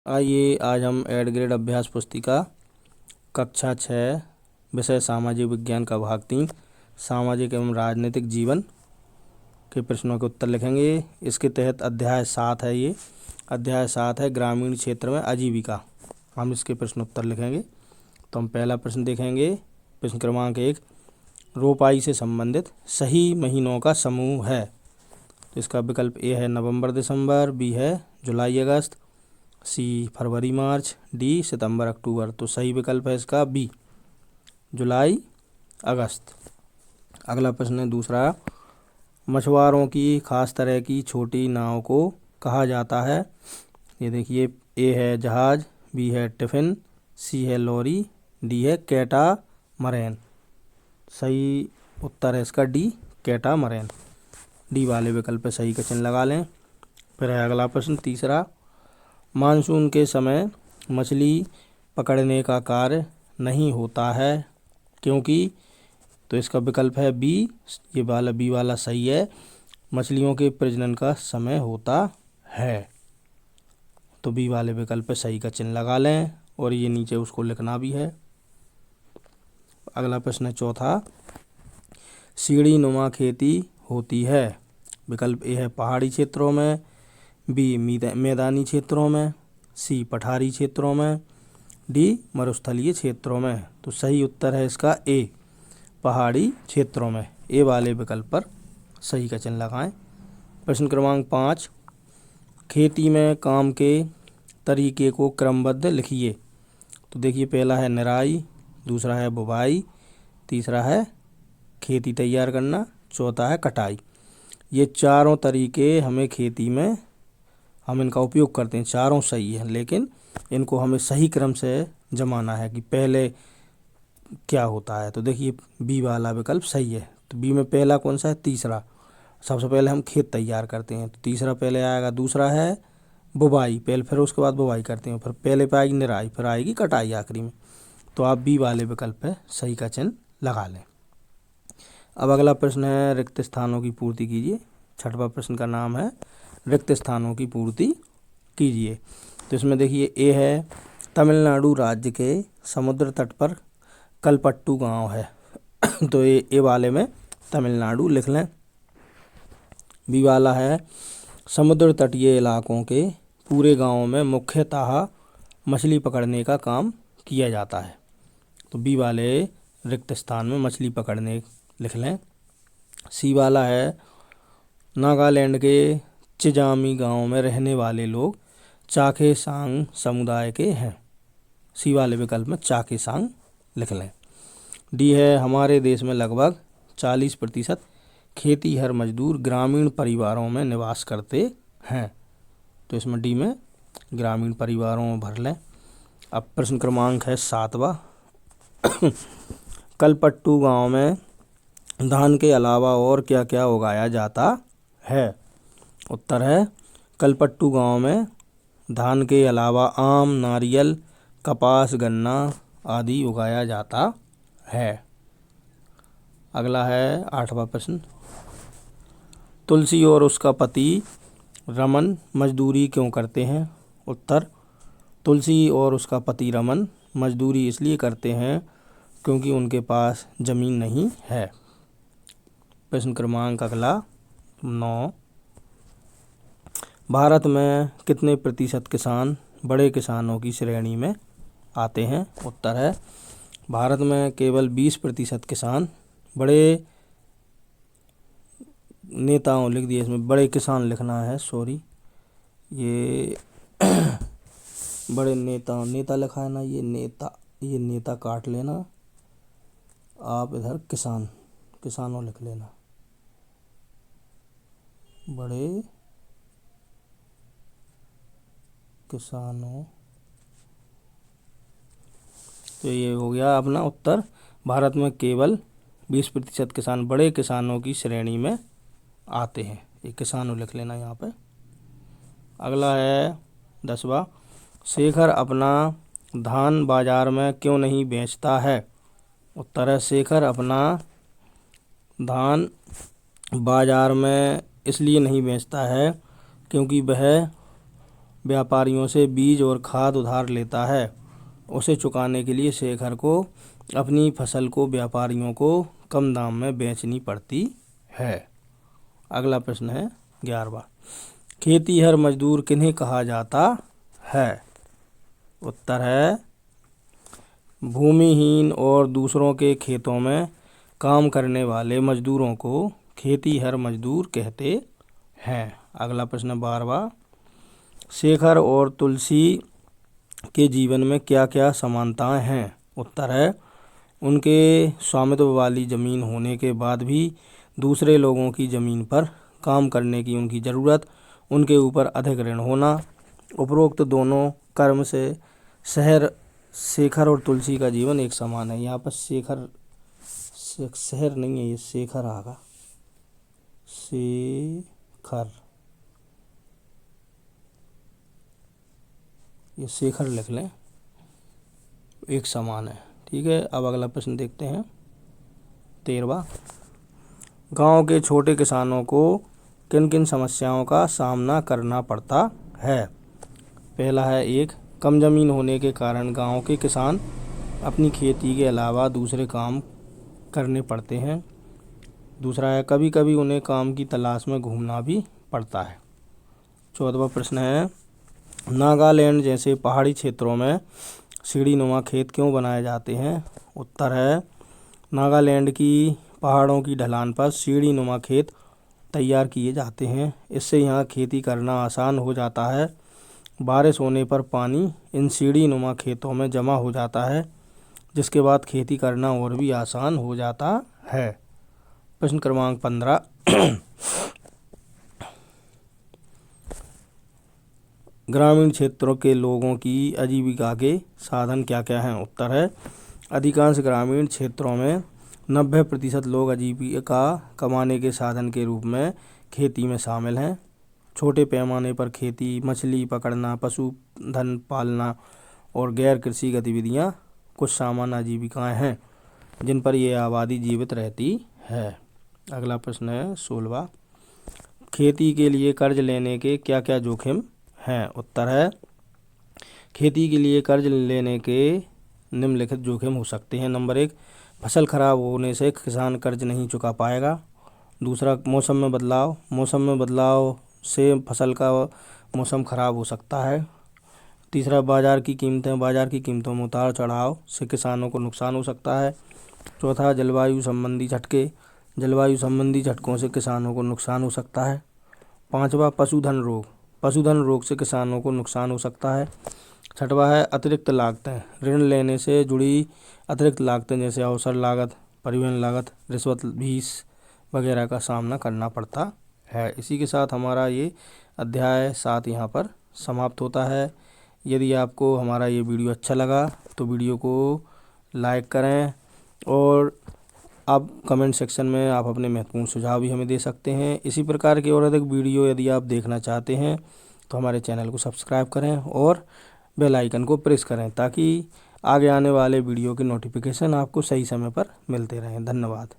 आइए आज हम एड ग्रेड अभ्यास पुस्तिका कक्षा 6 विषय सामाजिक विज्ञान का भाग 3 सामाजिक एवं राजनीतिक जीवन के प्रश्नों के उत्तर लिखेंगे। इसके तहत अध्याय 7 है। ये अध्याय 7 है ग्रामीण क्षेत्र में आजीविका। हम इसके प्रश्न उत्तर लिखेंगे। तो हम पहला प्रश्न देखेंगे। प्रश्न क्रमांक 1, रोपाई से संबंधित सही महीनों का समूह है। तो इसका विकल्प ए है नवंबर दिसंबर, बी है जुलाई अगस्त, सी फरवरी मार्च, डी सितंबर अक्टूबर। तो सही विकल्प है इसका बी जुलाई अगस्त। अगला प्रश्न है दूसरा, मछुआरों की खास तरह की छोटी नाव को कहा जाता है। ये देखिए, ए है जहाज, बी है टिफिन, सी है लॉरी, डी है कैटामरैन। सही उत्तर है इसका डी कैटामरैन। डी वाले विकल्प पे सही का चिन्ह लगा लें। फिर है अगला प्रश्न तीसरा, मानसून के समय मछली पकड़ने का कार्य नहीं होता है क्योंकि। तो इसका विकल्प है बी, ये वाला बी वाला सही है, मछलियों के प्रजनन का समय होता है। तो बी वाले विकल्प पे सही का चिन्ह लगा लें और ये नीचे उसको लिखना भी है। अगला प्रश्न है चौथा, सीढ़ी नुमा खेती होती है। विकल्प ए है पहाड़ी क्षेत्रों में, बी मैदानी क्षेत्रों में, सी पठारी क्षेत्रों में, डी मरुस्थलीय क्षेत्रों में। तो सही उत्तर है इसका ए पहाड़ी क्षेत्रों में। ए वाले विकल्प पर सही का चिन्ह लगाएं। प्रश्न क्रमांक 5, खेती में काम के तरीके को क्रमबद्ध लिखिए। तो देखिए, पहला है निराई, दूसरा है बुवाई, तीसरा है खेती तैयार करना, चौथा है कटाई। ये चारों तरीके हमें खेती में हम इनका उपयोग करते हैं, चारों सही है, लेकिन इनको हमें सही क्रम से जमाना है कि पहले क्या होता है। तो देखिए, बी वाला विकल्प सही है। तो बी में पहला कौन सा है? तीसरा। सबसे पहले हम खेत तैयार करते हैं, तो तीसरा पहले आएगा। दूसरा है बुवाई, पहले फिर उसके बाद बुवाई करते हैं, फिर पहले पे आएगी निराई, फिर आएगी कटाई आखिरी में। तो आप बी वाले विकल्प पे सही का चिन्ह लगा लें। अब अगला प्रश्न है रिक्त स्थानों की पूर्ति कीजिए। छठवां प्रश्न का नाम है रिक्त स्थानों की पूर्ति कीजिए। तो इसमें देखिए, ए है तमिलनाडु राज्य के समुद्र तट पर कलपट्टू गांव है। तो ए वाले में तमिलनाडु लिख लें। बी वाला है समुद्र तटीय इलाकों के पूरे गांवों में मुख्यतः मछली पकड़ने का काम किया जाता है। तो बी वाले रिक्त स्थान में मछली पकड़ने लिख लें। सी वाला है नागालैंड के चिजामी गांव में रहने वाले लोग चाखेसांग समुदाय के हैं। सी वाले विकल्प में चाखेसांग लिख लें। डी है हमारे देश में लगभग 40% खेतीहर मजदूर ग्रामीण परिवारों में निवास करते हैं। तो इसमें डी में ग्रामीण परिवारों में भर लें। अब प्रश्न क्रमांक है 7वां, कलपट्टू गांव में धान के अलावा और क्या क्या उगाया जाता है। उत्तर है कलपट्टू गांव में धान के अलावा आम, नारियल, कपास, गन्ना आदि उगाया जाता है। अगला है 8वां प्रश्न, तुलसी और उसका पति रमन मजदूरी क्यों करते हैं। उत्तर, तुलसी और उसका पति रमन मजदूरी इसलिए करते हैं क्योंकि उनके पास जमीन नहीं है। प्रश्न क्रमांक अगला 9, भारत में कितने प्रतिशत किसान बड़े किसानों की श्रेणी में आते हैं। उत्तर है भारत में केवल 20% किसान बड़े नेताओं लिख दिए, इसमें बड़े किसान लिखना है, सॉरी, ये बड़े नेता लिखा है ना, ये नेता काट लेना, आप इधर किसानों लिख लेना, बड़े किसानों। तो ये हो गया अपना उत्तर, भारत में केवल 20% किसान बड़े किसानों की श्रेणी में आते हैं। ये किसानों लिख लेना यहाँ पे। अगला है 10वां, शेखर अपना धान बाजार में क्यों नहीं बेचता है। उत्तर है शेखर अपना धान बाजार में इसलिए नहीं बेचता है क्योंकि वह व्यापारियों से बीज और खाद उधार लेता है। उसे चुकाने के लिए शेखर को अपनी फसल को व्यापारियों को कम दाम में बेचनी पड़ती है। अगला प्रश्न है 11वां। खेतीहर मजदूर किन्हें कहा जाता है? उत्तर है भूमिहीन और दूसरों के खेतों में काम करने वाले मजदूरों को खेतीहर मजदूर कहते हैं। अगला प्रश्न 12वां। शेखर और तुलसी के जीवन में क्या क्या समानताएं हैं? उत्तर है उनके स्वामित्व वाली जमीन होने के बाद भी दूसरे लोगों की जमीन पर काम करने की उनकी ज़रूरत, उनके ऊपर अधिक ऋण होना। उपरोक्त दोनों कर्म से शेखर और तुलसी का जीवन एक समान है। यहाँ पर शहर नहीं है, ये शेखर आगा। शेखर, ये शेखर लिख लें, एक समान है। ठीक है, अब अगला प्रश्न देखते हैं 13वां। गांव के छोटे किसानों को किन किन समस्याओं का सामना करना पड़ता है? पहला है 1, कम जमीन होने के कारण गांव के किसान अपनी खेती के अलावा दूसरे काम करने पड़ते हैं। दूसरा है कभी कभी उन्हें काम की तलाश में घूमना भी पड़ता है। 14वां प्रश्न है नागालैंड जैसे पहाड़ी क्षेत्रों में सीढ़ीनुमा खेत क्यों बनाए जाते हैं? उत्तर है नागालैंड की पहाड़ों की ढलान पर सीढ़ीनुमा खेत तैयार किए जाते हैं। इससे यहाँ खेती करना आसान हो जाता है। बारिश होने पर पानी इन सीढ़ीनुमा खेतों में जमा हो जाता है, जिसके बाद खेती करना और भी आसान हो जाता है। प्रश्न क्रमांक 15। ग्रामीण क्षेत्रों के लोगों की आजीविका के साधन क्या क्या हैं? उत्तर है अधिकांश ग्रामीण क्षेत्रों में 90% लोग आजीविका कमाने के साधन के रूप में खेती में शामिल हैं। छोटे पैमाने पर खेती, मछली पकड़ना, पशुधन पालना और गैर कृषि गतिविधियां कुछ सामान्य आजीविकाएं हैं जिन पर यह आबादी जीवित रहती है। अगला प्रश्न है 16वां। खेती के लिए कर्ज लेने के क्या क्या जोखिम हैं? उत्तर है खेती के लिए कर्ज लेने के निम्नलिखित जोखिम हो सकते हैं। नंबर 1, फसल खराब होने से किसान कर्ज नहीं चुका पाएगा। दूसरा, मौसम में बदलाव से फसल का मौसम खराब हो सकता है। तीसरा, बाजार की कीमतों में उतार चढ़ाव से किसानों को नुकसान हो सकता है। चौथा, जलवायु संबंधी झटकों से किसानों को नुकसान हो सकता है। 5वां, पशुधन रोग से किसानों को नुकसान हो सकता है। 6वां है अतिरिक्त लागतें, ऋण लेने से जुड़ी अतिरिक्त लागतें जैसे अवसर लागत, परिवहन लागत, रिश्वत, फीस वगैरह का सामना करना पड़ता है। इसी के साथ हमारा ये अध्याय 7 यहाँ पर समाप्त होता है। यदि आपको हमारा ये वीडियो अच्छा लगा तो वीडियो को लाइक करें और आप कमेंट सेक्शन में आप अपने महत्वपूर्ण सुझाव भी हमें दे सकते हैं। इसी प्रकार की और अधिक वीडियो यदि आप देखना चाहते हैं तो हमारे चैनल को सब्सक्राइब करें और बेल आइकन को प्रेस करें ताकि आगे आने वाले वीडियो के नोटिफिकेशन आपको सही समय पर मिलते रहें। धन्यवाद।